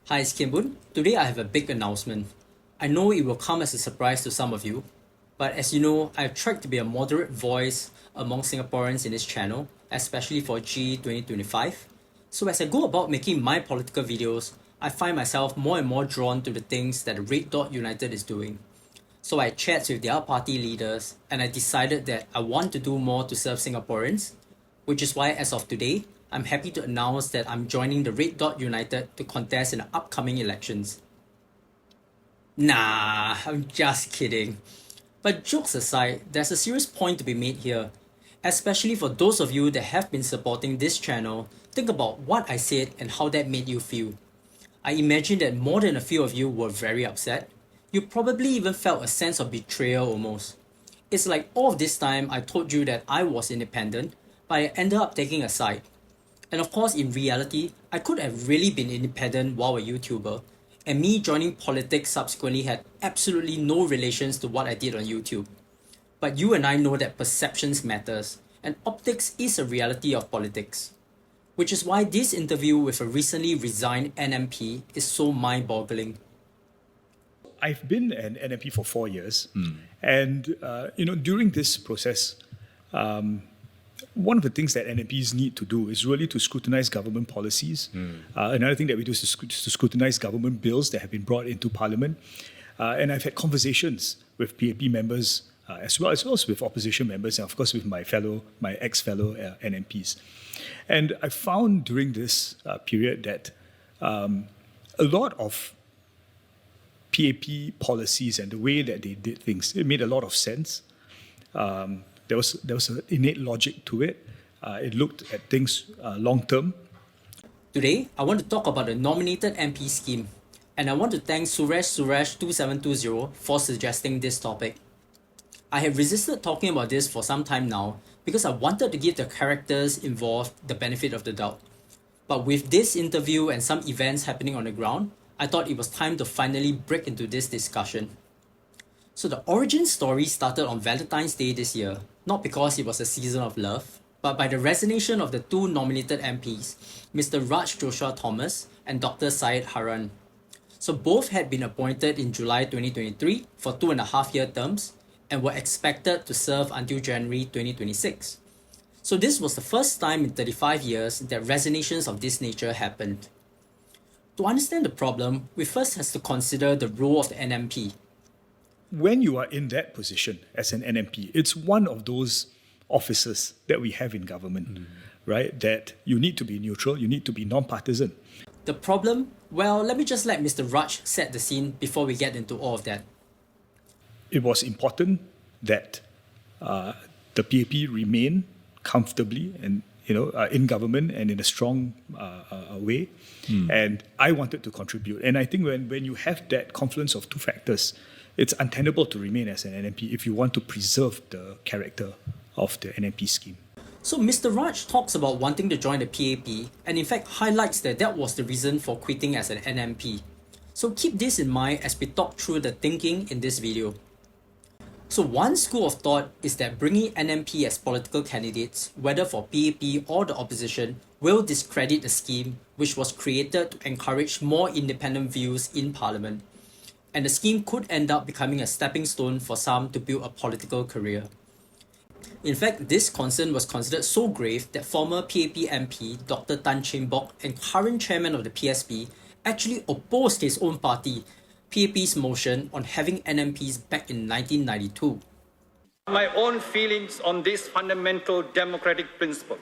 Hi, it's Kim Boon. Today I have a big announcement. I know it will come as a surprise to some of you, but as you know, I've tried to be a moderate voice among Singaporeans in this channel, especially for G 2025. So as I go about making my political videos, I find myself more and more drawn to the things that Red Dot United is doing. So I chat with their party leaders and I decided that I want to do more to serve Singaporeans, which is why as of today, I'm happy to announce that I'm joining the Red Dot United to contest in the upcoming elections. Nah, I'm just kidding. But jokes aside, there's a serious point to be made here. Especially for those of you that have been supporting this channel, think about what I said and how that made you feel. I imagine that more than a few of you were very upset. You probably even felt a sense of betrayal almost. It's like all of this time I told you that I was independent, but I ended up taking a side. And of course, in reality, I could have really been independent while a YouTuber, and me joining politics subsequently had absolutely no relations to what I did on YouTube. But you and I know that perceptions matters, and optics is a reality of politics. Which is why this interview with a recently resigned NMP is so mind-boggling. I've been an NMP for 4 years, and during this process, one of the things that NMPs need to do is really to scrutinize government policies. Another thing that we do is to scrutinize government bills that have been brought into Parliament. And I've had conversations with PAP members as well as with opposition members, and of course with my ex-fellow NMPs. And I found during this period that a lot of PAP policies and the way that they did things, it made a lot of sense. There was an innate logic to it. It looked at things long term. Today, I want to talk about the nominated MP scheme, and I want to thank Suresh2720 for suggesting this topic. I have resisted talking about this for some time now because I wanted to give the characters involved the benefit of the doubt. But with this interview and some events happening on the ground, I thought it was time to finally break into this discussion. So the origin story started on Valentine's Day this year, not because it was a season of love, but by the resignation of the two nominated MPs, Mr. Raj Joshua Thomas and Dr. Syed Haran. So both had been appointed in July 2023 for 2.5-year terms and were expected to serve until January 2026. So this was the first time in 35 years that resignations of this nature happened. To understand the problem, we first have to consider the role of the NMP. When you are in that position as an NMP, it's one of those offices that we have in government, right? That you need to be neutral, you need to be non-partisan. The problem? Well, let me just let Mr. Raj set the scene before we get into all of that. It was important that the PAP remain comfortably and in government and in a strong way. And I wanted to contribute. And I think when you have that confluence of two factors, it's untenable to remain as an NMP if you want to preserve the character of the NMP scheme. So Mr. Raj talks about wanting to join the PAP and in fact highlights that was the reason for quitting as an NMP. So keep this in mind as we talk through the thinking in this video. So one school of thought is that bringing NMP as political candidates, whether for PAP or the opposition, will discredit the scheme which was created to encourage more independent views in Parliament. And the scheme could end up becoming a stepping stone for some to build a political career. In fact, this concern was considered so grave that former PAP MP Dr. Tan Cheng Bock and current chairman of the PSP actually opposed his own party, PAP's motion on having NMPs back in 1992. My own feelings on this fundamental democratic principle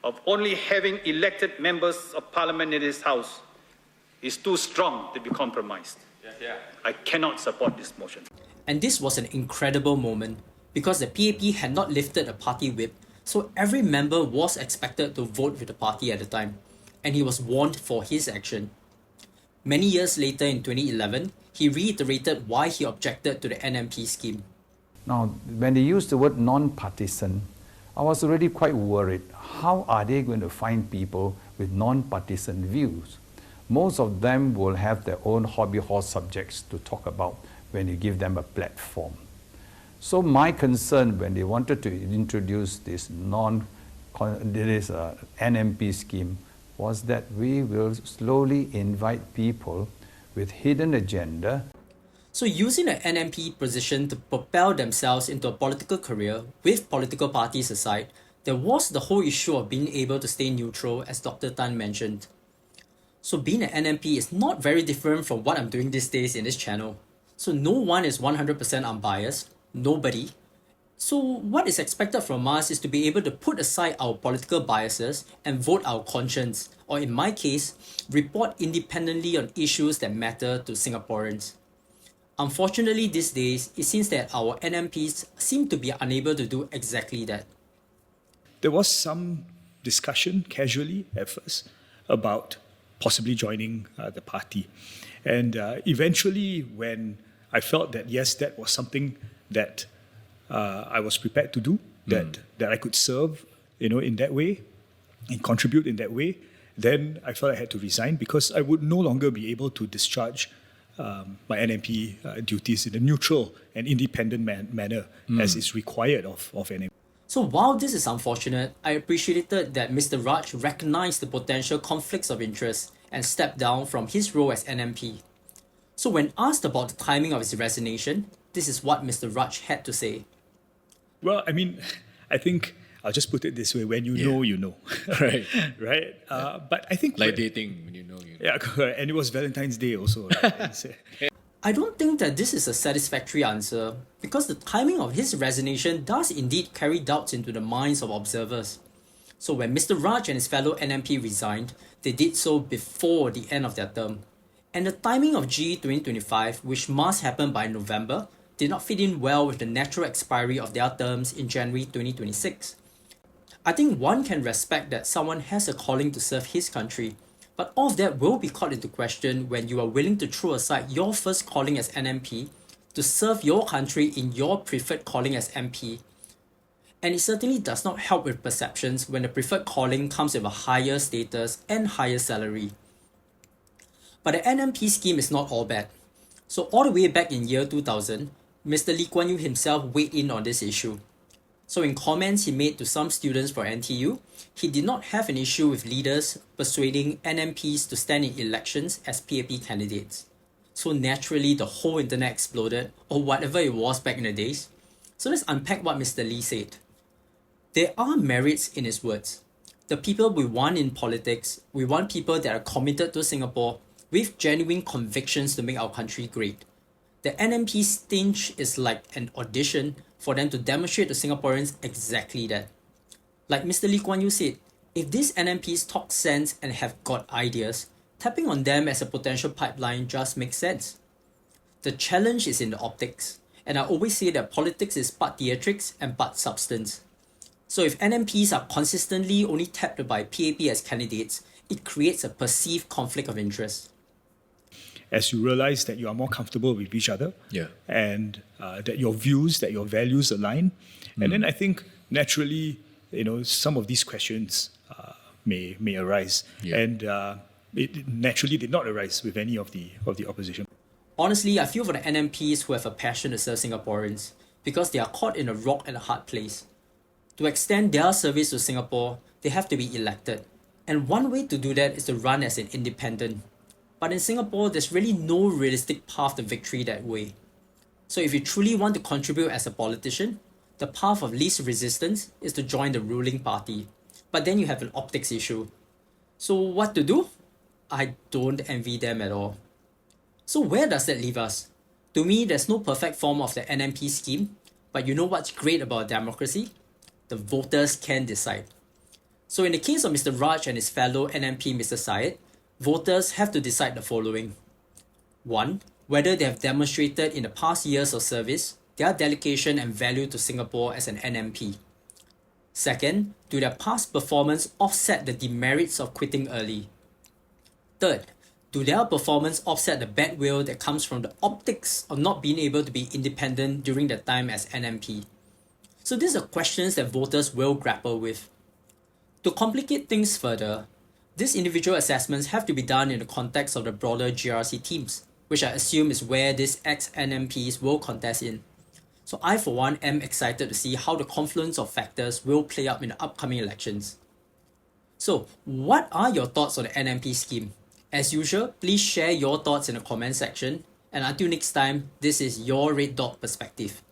of only having elected members of Parliament in this House is too strong to be compromised. I cannot support this motion. And this was an incredible moment because the PAP had not lifted a party whip, so every member was expected to vote with the party at the time, and he was warned for his action. Many years later in 2011, he reiterated why he objected to the NMP scheme. Now, when they used the word non-partisan, I was already quite worried. How are they going to find people with non-partisan views? Most of them will have their own hobby horse subjects to talk about when you give them a platform. So my concern when they wanted to introduce this NMP scheme was that we will slowly invite people with hidden agenda. So using the NMP position to propel themselves into a political career with political parties aside, there was the whole issue of being able to stay neutral, as Dr. Tan mentioned. So being an NMP is not very different from what I'm doing these days in this channel. So no one is 100% unbiased, nobody. So what is expected from us is to be able to put aside our political biases and vote our conscience, or in my case, report independently on issues that matter to Singaporeans. Unfortunately these days, it seems that our NMPs seem to be unable to do exactly that. There was some discussion casually at first about possibly joining the party. And eventually, when I felt that, yes, that was something that I was prepared to do, that I could serve, in that way and contribute in that way, then I felt I had to resign because I would no longer be able to discharge my NMP duties in a neutral and independent manner as is required of NMP. So while this is unfortunate, I appreciated that Mr. Raj recognized the potential conflicts of interest and stepped down from his role as NMP. So when asked about the timing of his resignation, this is what Mr. Raj had to say. Well, I think I'll just put it this way: when you know, you know. Right. Right? But I think... Like dating, when you know, you know. Yeah, correct. And it was Valentine's Day also. Right? I don't think that this is a satisfactory answer because the timing of his resignation does indeed carry doubts into the minds of observers. So when Mr. Raj and his fellow NMP resigned, they did so before the end of their term. And the timing of GE 2025, which must happen by November, did not fit in well with the natural expiry of their terms in January 2026. I think one can respect that someone has a calling to serve his country, but all of that will be called into question when you are willing to throw aside your first calling as NMP to serve your country in your preferred calling as MP. And it certainly does not help with perceptions when the preferred calling comes with a higher status and higher salary. But the NMP scheme is not all bad. So all the way back in year 2000, Mr. Lee Kuan Yew himself weighed in on this issue. So in comments he made to some students for NTU, he did not have an issue with leaders persuading NMPs to stand in elections as PAP candidates. So naturally the whole internet exploded, or whatever it was back in the days. So let's unpack what Mr. Lee said. There are merits in his words. The people we want in politics, we want people that are committed to Singapore with genuine convictions to make our country great. The NMP stint is like an audition for them to demonstrate to Singaporeans exactly that. Like Mr. Lee Kuan Yew said, if these NMPs talk sense and have got ideas, tapping on them as a potential pipeline just makes sense. The challenge is in the optics, and I always say that politics is part theatrics and part substance. So if NMPs are consistently only tapped by PAP as candidates, it creates a perceived conflict of interest. As you realize that you are more comfortable with each other, Yeah. and that your views, that your values align, and then I think naturally, some of these questions may arise, Yeah. and it naturally did not arise with any of the opposition. Honestly, I feel for the NMPs who have a passion to serve Singaporeans because they are caught in a rock and a hard place. To extend their service to Singapore, they have to be elected. And one way to do that is to run as an independent. But in Singapore, there's really no realistic path to victory that way. So if you truly want to contribute as a politician, the path of least resistance is to join the ruling party. But then you have an optics issue. So what to do? I don't envy them at all. So where does that leave us? To me, there's no perfect form of the NMP scheme, but you know what's great about democracy? The voters can decide. So in the case of Mr. Raj and his fellow NMP Mr. Syed, voters have to decide the following. 1. Whether they have demonstrated in the past years of service their dedication and value to Singapore as an NMP. 2. Do their past performance offset the demerits of quitting early? 3. Do their performance offset the bad will that comes from the optics of not being able to be independent during their time as NMP? So these are questions that voters will grapple with. To complicate things further, these individual assessments have to be done in the context of the broader GRC teams, which I assume is where these ex-NMPs will contest in. So I for one am excited to see how the confluence of factors will play out in the upcoming elections. So, what are your thoughts on the NMP scheme? As usual, please share your thoughts in the comment section. And until next time, this is your Red Dot Perspective.